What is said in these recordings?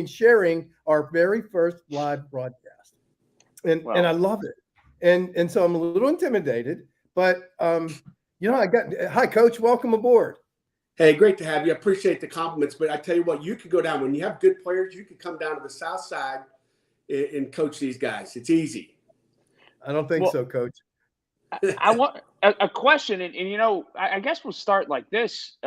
sharing our very first live broadcast, and I love it. And so I'm a little intimidated, but I got hi coach, welcome aboard. Hey, great to have you. I appreciate the compliments, but I tell you what, you could go down when you have good players. You could come down to the South Side and coach these guys. It's easy. I don't think so, coach. I want a question, and I guess we'll start like this,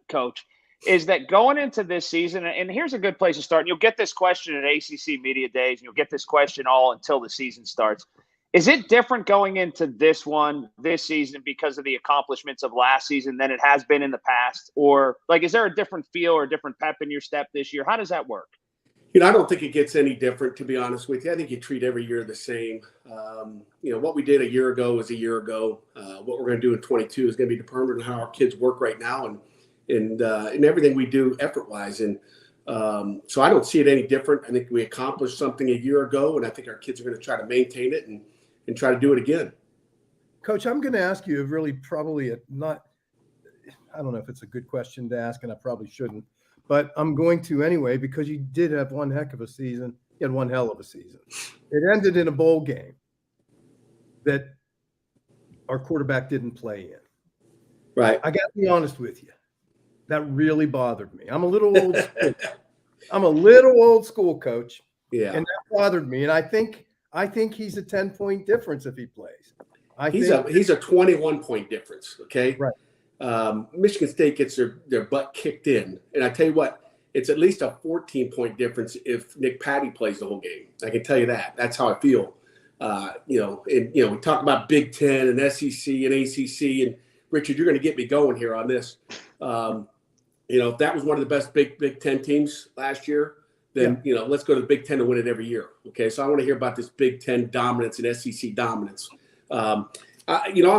coach. Is that going into this season? And here's a good place to start. And you'll get this question at ACC Media Days, and you'll get this question all until the season starts. Is it different going into this season because of the accomplishments of last season than it has been in the past? Or is there a different feel or a different pep in your step this year? How does that work? I don't think it gets any different, to be honest with you. I think you treat every year the same. What we did a year ago is a year ago. What we're going to do in 22 is going to be determined on how our kids work right now and everything we do effort-wise. And so I don't see it any different. I think we accomplished something a year ago, and I think our kids are going to try to maintain it and try to do it again. Coach, I'm going to ask you I don't know if it's a good question to ask, and I probably shouldn't, but I'm going to anyway, because you did have one heck of a season. You had one hell of a season. It ended in a bowl game that our quarterback didn't play in. Right. I got to be honest with you. That really bothered me. I'm a little old school. Coach. Yeah. And that bothered me. And I think he's a 10-point difference if he plays. He's a 21-point difference. Okay. Right. Michigan State gets their butt kicked in. And I tell you what, it's at least a 14-point difference if Nick Patty plays the whole game. I can tell you that. That's how I feel. We talk about Big Ten and SEC and ACC, and Richard, you're going to get me going here on this. If that was one of the best Big Ten teams last year, then, let's go to the Big Ten and win it every year. Okay. So I want to hear about this Big Ten dominance and SEC dominance. I'm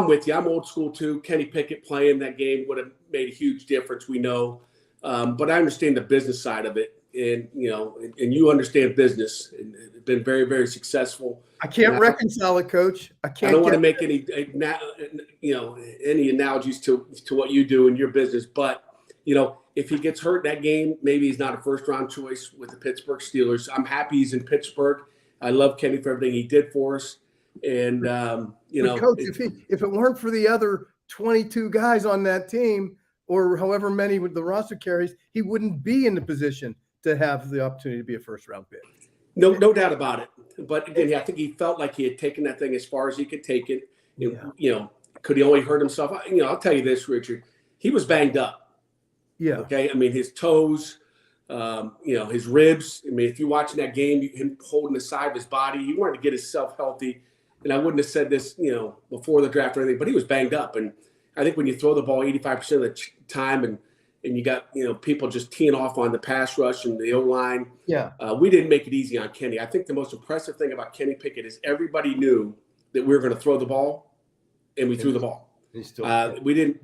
with you. I'm old school too. Kenny Pickett playing that game would have made a huge difference. We know. But I understand the business side of it. And you understand business and been very, very successful. I can't reconcile it, Coach. I don't want to make any analogies to what you do in your business. But, if he gets hurt in that game, maybe he's not a first-round choice with the Pittsburgh Steelers. I'm happy he's in Pittsburgh. I love Kenny for everything he did for us. And, Coach, if it weren't for the other 22 guys on that team or however many with the roster carries, he wouldn't be in the position to have the opportunity to be a first-round pick. No doubt about it. But again, I think he felt like he had taken that thing as far as he could take it. Yeah. Could he only hurt himself? I'll tell you this, Richard. He was banged up. Yeah. Okay. I mean, his toes, his ribs. I mean, if you're watching that game, him holding the side of his body, he wanted to get himself healthy. And I wouldn't have said this, before the draft or anything, but he was banged up. And I think when you throw the ball 85% of the time and you got, people just teeing off on the pass rush and the O-line. Yeah. We didn't make it easy on Kenny. I think the most impressive thing about Kenny Pickett is everybody knew that we were going to throw the ball, and we threw the ball. We didn't,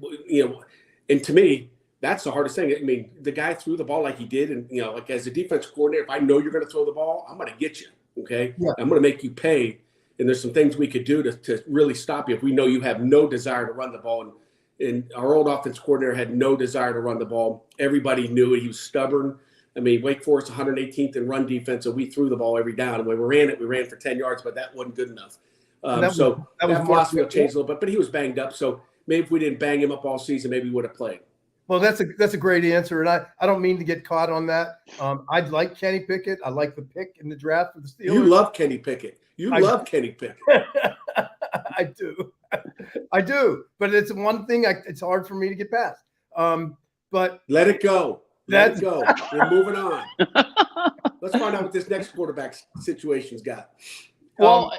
and to me, that's the hardest thing. I mean, the guy threw the ball like he did. And, as a defense coordinator, if I know you're going to throw the ball, I'm going to get you. Okay. Yeah. I'm going to make you pay. And there's some things we could do to really stop you if we know you have no desire to run the ball. And our old offense coordinator had no desire to run the ball. Everybody knew it. He was stubborn. I mean, Wake Forest 118th in run defense, so we threw the ball every down. And when we ran it, we ran for 10 yards, but that wasn't good enough. That philosophy will change a little bit. But he was banged up. So maybe if we didn't bang him up all season, maybe he would have played. Well, that's a great answer, and I don't mean to get caught on that. I'd like Kenny Pickett. I like the pick in the draft for the Steelers. You love Kenny Pickett. Love Kenny Pickett. I do. But it's one thing it's hard for me to get past. But let it go. Let it go. We're moving on. Let's find out what this next quarterback situation's got. Well,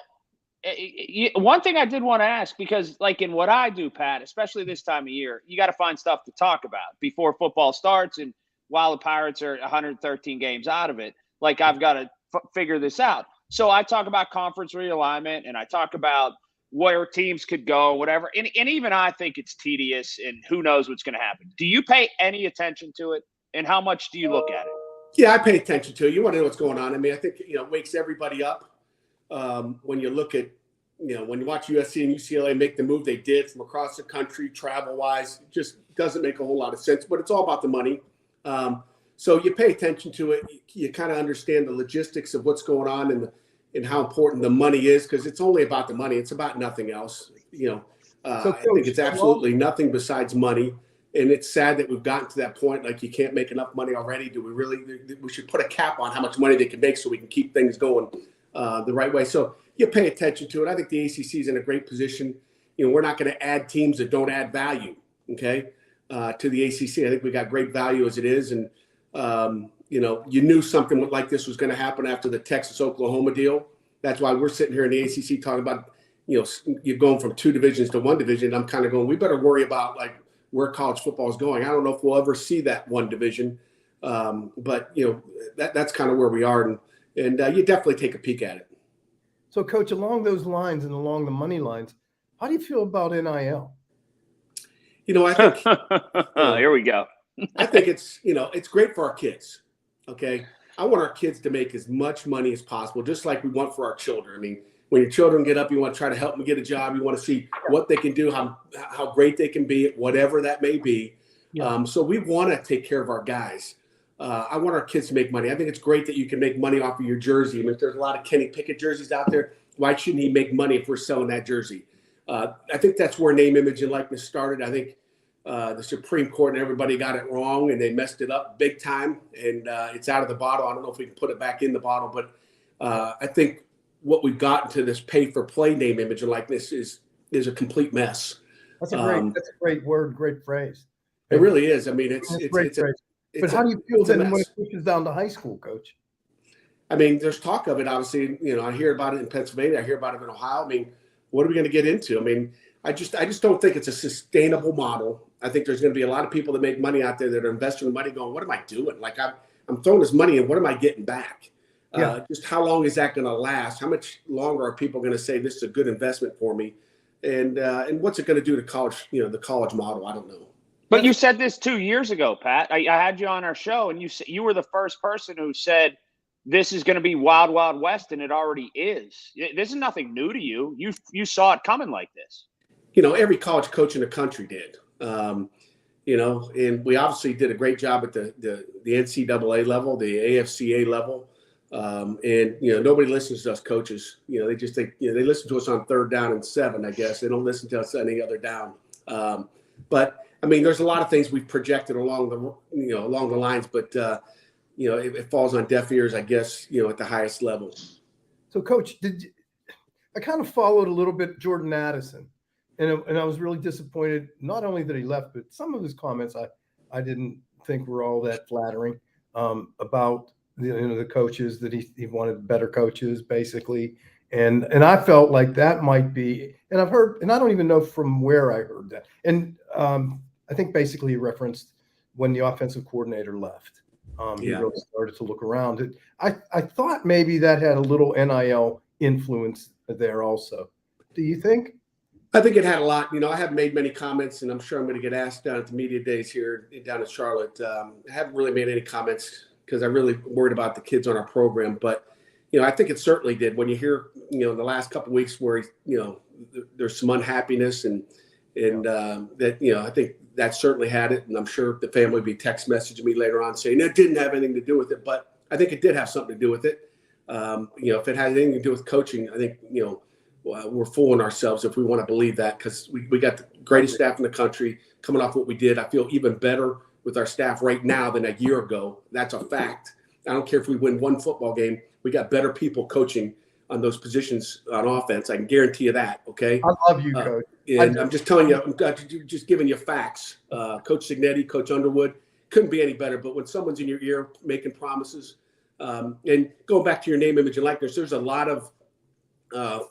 one thing I did want to ask, because in what I do, Pat, especially this time of year, you got to find stuff to talk about before football starts. And while the Pirates are 113 games out of it, I've got to figure this out. So I talk about conference realignment, and I talk about where teams could go, whatever. And even I think it's tedious, and who knows what's going to happen. Do you pay any attention to it? And how much do you look at it? Yeah, I pay attention to it. You want to know what's going on. I mean, I think, it wakes everybody up. When you look at, when you watch USC and UCLA make the move they did from across the country, travel-wise, it just doesn't make a whole lot of sense. But it's all about the money. So you pay attention to it. You kind of understand the logistics of what's going on and how important the money is, because it's only about the money. It's about nothing else. So, I think it's absolutely nothing besides money. And it's sad that we've gotten to that point. Like, you can't make enough money already. Do we really? We should put a cap on how much money they can make so we can keep things going the right way. So you pay attention to it. I think the ACC is in a great position. We're not going to add teams that don't add value, okay, to the ACC. I think we got great value as it is. And, you knew something like this was going to happen after the Texas-Oklahoma deal. That's why we're sitting here in the ACC talking about, you're going from 2 divisions to 1 division. I'm kind of going, we better worry about, like, where college football is going. I don't know if we'll ever see that 1 division, but that's kind of where we are, and you definitely take a peek at it. So, Coach, along those lines and along the money lines, how do you feel about NIL? I think here we go. I think it's great for our kids. Okay, I want our kids to make as much money as possible, just like we want for our children. I mean, when your children get up, you want to try to help them get a job. You want to see what they can do, how great they can be at whatever that may be. Yeah. So we want to take care of our guys. I want our kids to make money. I think it's great that you can make money off of your jersey. I mean, if there's a lot of Kenny Pickett jerseys out there, why shouldn't he make money if we're selling that jersey? I think that's where name, image, and likeness started. I think the Supreme Court and everybody got it wrong, and they messed it up big time. And it's out of the bottle. I don't know if we can put it back in the bottle, but I think what we've gotten to this pay-for-play name, image, and likeness is a complete mess. That's a great word, great phrase. It really is. I mean, it's but how do you feel then when it pushes down to high school, Coach? I mean, there's talk of it, obviously. I hear about it in Pennsylvania. I hear about it in Ohio. I mean, what are we going to get into? I mean, I just don't think it's a sustainable model. I think there's going to be a lot of people that make money out there that are investing the money going, what am I doing? Like, I'm throwing this money in. What am I getting back? Yeah. Just how long is that going to last? How much longer are people going to say this is a good investment for me? And what's it going to do to college, the college model? I don't know. But you said this 2 years ago, Pat. I had you on our show, and you were the first person who said this is going to be wild, wild west, and it already is. This is nothing new to you. You saw it coming like this. Every college coach in the country did. And we obviously did a great job at the NCAA level, the AFCA level. And nobody listens to us coaches. They just think they listen to us on 3rd down and 7. I guess they don't listen to us any other down. But I mean, there's a lot of things we've projected along the lines, but it falls on deaf ears, I guess. At the highest level. So, Coach, I kind of followed a little bit Jordan Addison, and I was really disappointed. Not only that he left, but some of his comments I didn't think were all that flattering about. The coaches, that he wanted better coaches, basically. And I felt like that might be, and I've heard, and I don't even know from where I heard that. And I think basically he referenced when the offensive coordinator left. He really started to look around. I thought maybe that had a little NIL influence there also. Do you think? I think it had a lot. I haven't made many comments, and I'm sure I'm going to get asked down at the media days here down in Charlotte. I haven't really made any comments because I'm really worried about the kids on our program. But, I think it certainly did. When you hear, the last couple of weeks where, there's some unhappiness and that, I think that certainly had it. And I'm sure the family will be text messaging me later on saying it didn't have anything to do with it. But I think it did have something to do with it. If it had anything to do with coaching, I think, we're fooling ourselves if we want to believe that, because we got the greatest staff in the country coming off what we did. I feel even better with our staff right now than a year ago. That's a fact. I don't care if we win 1 football game. We got better people coaching on those positions on offense. I can guarantee you that. Okay. I love you, Coach. And I'm just telling you, I'm just giving you facts. Coach Signetti, Coach Underwood, couldn't be any better. But when someone's in your ear making promises, and going back to your name, image, and likeness, there's a lot of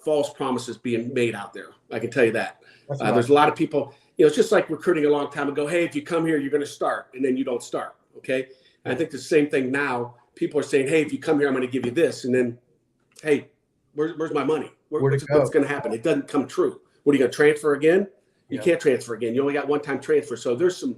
false promises being made out there. I can tell you that. There's a lot of people. It's just like recruiting a long time ago. Hey, if you come here, you're going to start, and then you don't start. Okay. And I think the same thing now. People are saying, hey, if you come here, I'm going to give you this. And then, hey, where's my money? What's going to happen? It doesn't come true. What are you going to transfer again? You can't transfer again. You only got one-time transfer. So there's some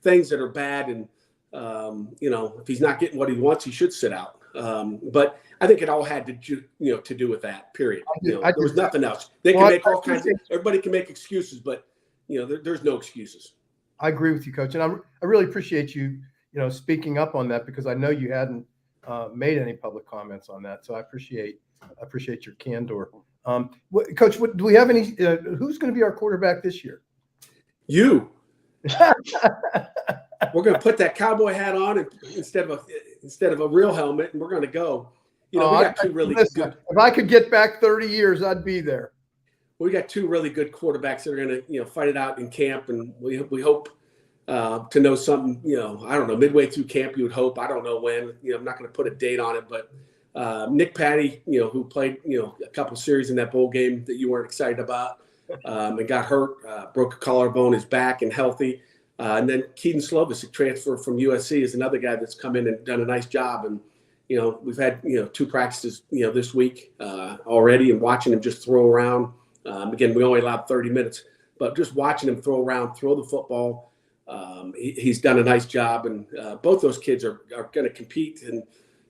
things that are bad. And, if he's not getting what he wants, he should sit out. But I think it all had to do with that, period. There was nothing else. They can make all kinds of, everybody can make excuses, but there's no excuses. I agree with you, Coach. And I really appreciate you, speaking up on that, because I know you hadn't made any public comments on that. So I appreciate your candor. Coach, do we have any? Who's going to be our quarterback this year? You. We're going to put that cowboy hat on instead of a real helmet, and we're going to go. We got two really good. If I could get back 30 years, I'd be there. We got two really good quarterbacks that are going to, fight it out in camp, and we hope to know something. I don't know, midway through camp, you would hope. I don't know when. I'm not going to put a date on it, but Nick Patty, who played, a couple series in that bowl game that you weren't excited about, and got hurt, broke a collarbone, is back and healthy. And then Keaton Slovis, a transfer from USC, is another guy that's come in and done a nice job. And we've had 2 practices this week already, and watching him just throw around. Again, we only allowed 30 minutes, but just watching him throw around, throw the football, he's done a nice job. And both those kids are going to compete. And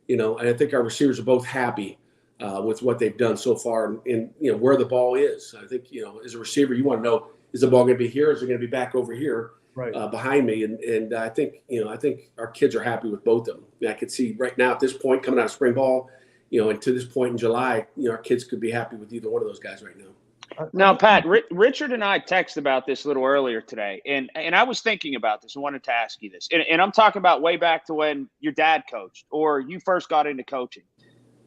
and I think our receivers are both happy with what they've done so far, and where the ball is. I think as a receiver, you want to know, is the ball going to be here? Or is it going to be back over here? Right. Behind me, and I think our kids are happy with both of them. I could see right now at this point, coming out of spring ball, and to this point in July, our kids could be happy with either one of those guys right now. Now, Pat, Richard and I texted about this a little earlier today, and I was thinking about this and wanted to ask you this, and I'm talking about way back to when your dad coached or you first got into coaching.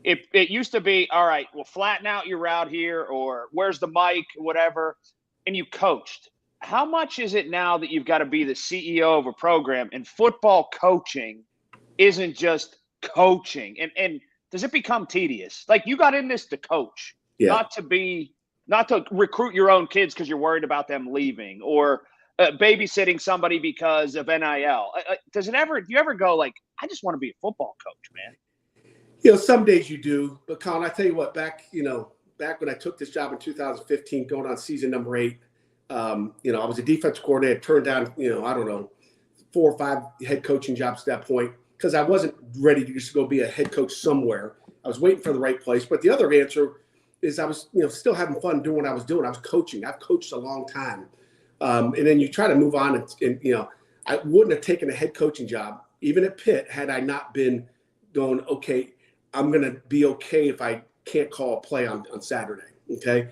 It used to be, all right, well, flatten out your route here, or where's the mic, whatever, and you coached. How much is it now that you've got to be the CEO of a program, and football coaching isn't just coaching? And does it become tedious? Like, you got in this to coach, not to recruit your own kids because you're worried about them leaving, or babysitting somebody because of NIL. Do you ever go like, I just want to be a football coach, man? Some days you do, but Colin, I tell you what, back when I took this job in 2015, going on season number 8, I was a defensive coordinator, turned down, 4 or 5 head coaching jobs at that point because I wasn't ready to just go be a head coach somewhere. I was waiting for the right place. But the other answer is I was, still having fun doing what I was doing. I was coaching. I've coached a long time. And then you try to move on and I wouldn't have taken a head coaching job, even at Pitt, had I not been going, okay, I'm going to be okay if I can't call a play on Saturday. Okay.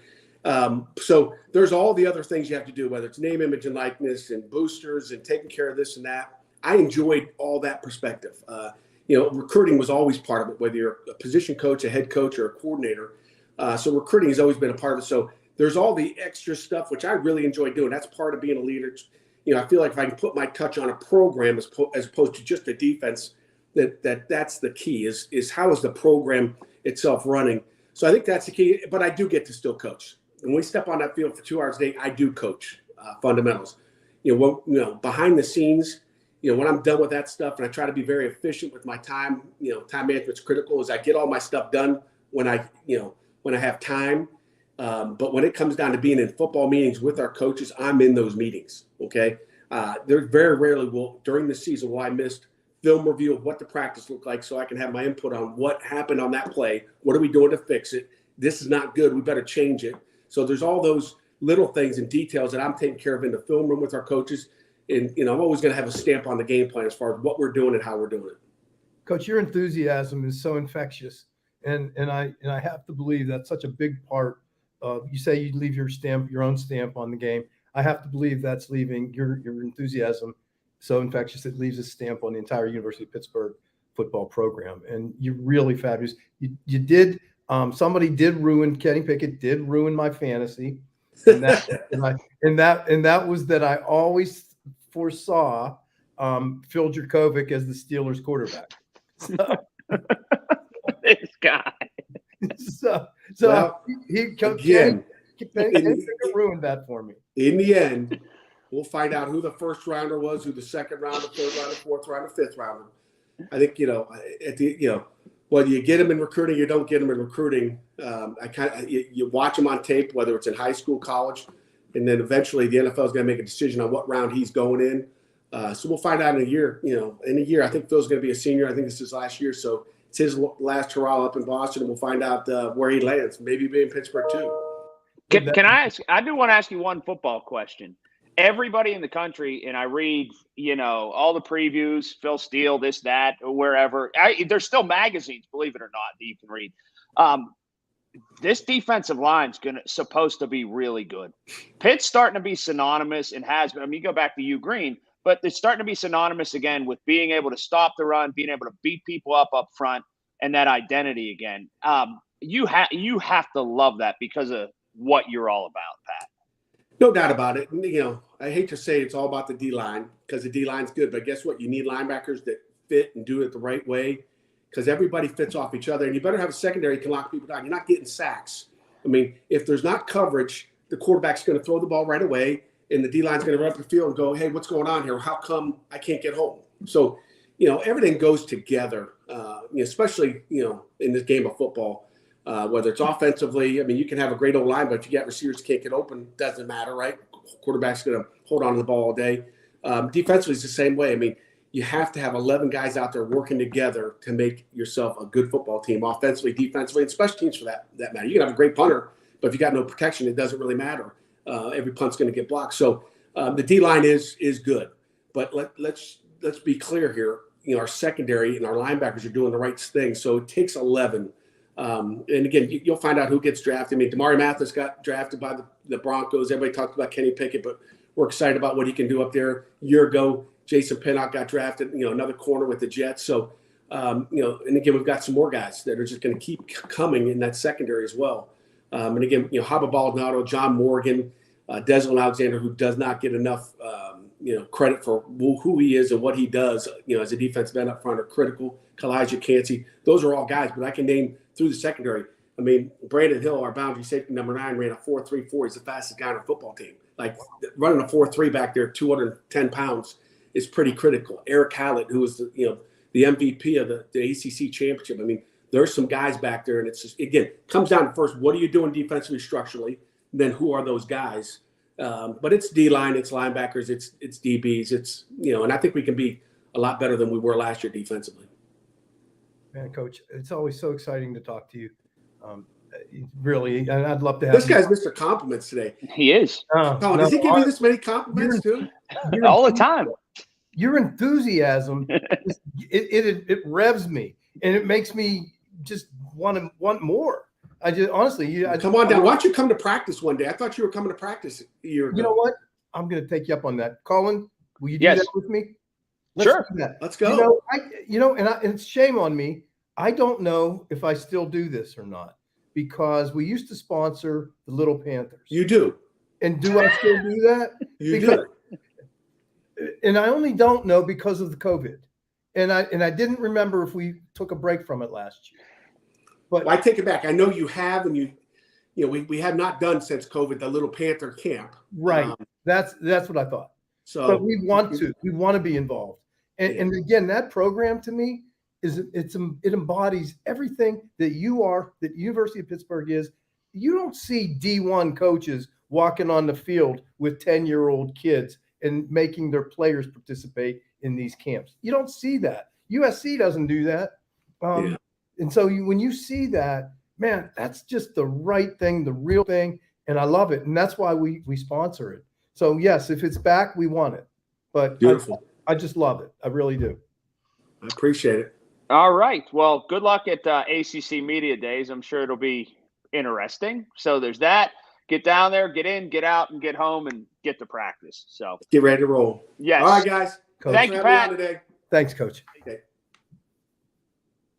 So there's all the other things you have to do, whether it's name, image, and likeness and boosters and taking care of this and that. I enjoyed all that perspective. Recruiting was always part of it, whether you're a position coach, a head coach, or a coordinator. So recruiting has always been a part of it. So there's all the extra stuff, which I really enjoy doing. That's part of being a leader. I feel like if I can put my touch on a program as opposed to just a defense, that's the key is how is the program itself running. So I think that's the key, but I do get to still coach. When we step on that field for 2 hours a day, I do coach fundamentals. Behind the scenes, when I'm done with that stuff, and I try to be very efficient with my time. Time management's critical. Is I get all my stuff done when I have time. But when it comes down to being in football meetings with our coaches, I'm in those meetings. Okay, there very rarely during the season will I miss film review of what the practice looked like, so I can have my input on what happened on that play. What are we doing to fix it? This is not good. We better change it. So there's all those little things and details that I'm taking care of in the film room with our coaches. And, I'm always going to have a stamp on the game plan as far as what we're doing and how we're doing it. Coach, your enthusiasm is so infectious. And I have to believe that's such a big part of, you say you leave your own stamp on the game. I have to believe that's leaving your enthusiasm so infectious it leaves a stamp on the entire University of Pittsburgh football program. And you're really fabulous. You did. Somebody did ruin, Kenny Pickett did ruin my fantasy. And that was that I always foresaw Phil Dracovic as the Steelers quarterback. So, this guy. Well, Kenny ruined that for me. In the end, we'll find out who the first rounder was, who the second rounder, third rounder, fourth rounder, fifth rounder. I think, whether you get them in recruiting, you don't get them in recruiting. You watch them on tape, whether it's in high school, college, and then eventually the NFL is going to make a decision on what round he's going in. So we'll find out in a year. In a year, I think Phil's going to be a senior. I think it's his last year, so it's his last hurrah up in Boston, and we'll find out where he lands. Maybe be in Pittsburgh too. Can I ask? I do want to ask you one football question. everybody in the country, and I read, all the previews, Phil Steele, this, that, or wherever. There's still magazines, believe it or not, that you can read. This defensive line's supposed to be really good. Pitt's starting to be synonymous and has been. I mean, you go back to Hugh Green, but it's starting to be synonymous again with being able to stop the run, being able to beat people up front, and that identity again. You have to love that because of what you're all about, Pat. No doubt about it. I hate to say it's all about the D-line because the D-line's good, but guess what? You need linebackers that fit and do it the right way because everybody fits off each other. And you better have a secondary that can lock people down. You're not getting sacks. I mean, if there's not coverage, the quarterback's going to throw the ball right away, and the D-line's going to run up the field and go, hey, what's going on here? How come I can't get home? So, everything goes together, especially, in this game of football. Whether it's offensively, I mean, you can have a great old line, but if you got receivers can't get open, doesn't matter, right? Quarterback's going to hold on to the ball all day. Defensively, it's the same way. I mean, you have to have 11 guys out there working together to make yourself a good football team, offensively, defensively, and special teams for that matter. You can have a great punter, but if you got no protection, it doesn't really matter. Every punt's going to get blocked. So the D-line is good, but let's be clear here. Our secondary and our linebackers are doing the right thing. So it takes 11. And again, you'll find out who gets drafted. I mean, Damari Mathis got drafted by the Broncos. Everybody talked about Kenny Pickett, but we're excited about what he can do up there. A year ago, Jason Pinnock got drafted, another corner with the Jets. So, and again, we've got some more guys that are just going to keep coming in that secondary as well. And again, Haba Baldonado, John Morgan, Desmond Alexander, who does not get enough, credit for who he is and what he does, as a defensive end up front, are critical. Kalijah Cansey, those are all guys, but I can name through the secondary. I mean, Brandon Hill, our boundary safety number 9, ran a 4.34. He's the fastest guy on our football team. Like running a 4.3 back there, 210 pounds, is pretty critical. Eric Hallett, who was the MVP of the ACC championship. I mean, there's some guys back there, and it's just, again, comes down to first, what are you doing defensively, structurally? Then who are those guys? But it's D-line, it's linebackers, it's DBs, and I think we can be a lot better than we were last year defensively. Man, Coach, it's always so exciting to talk to you. Really, and I'd love to have this guy's Mr. Compliments today. He is. Does he give you this many compliments too? All the time. Your enthusiasm, it revs me, and it makes me just want more. I just honestly, come on down. Why don't you come to practice one day? I thought you were coming to practice a year ago. You know what? I'm going to take you up on that. Colin, will you do that with me? Sure. Let's go. And it's shame on me. I don't know if I still do this or not because we used to sponsor the Little Panthers. You do. And do I still do that? You do. And I only don't know because of the COVID. And I didn't remember if we took a break from it last year. But I take it back. I know you have, and we have not done since COVID the Little Panther camp. Right. That's what I thought. So, but we want to be involved. And again, that program to me it embodies everything that that University of Pittsburgh is. You don't see D1 coaches walking on the field with 10-year-old kids and making their players participate in these camps. You don't see that. USC doesn't do that. And so when you see that, man, that's just the right thing, the real thing. And I love it. And that's why we sponsor it. So yes, if it's back, we want it. But beautiful. I just love it. I really do. I appreciate it. All right. Well, good luck at ACC Media Days. I'm sure it'll be interesting. So there's that. Get down there, get in, get out, and get home and get to practice. So get ready to roll. Yes. All right, guys. Thank you, Pat. Thanks, Coach. Okay.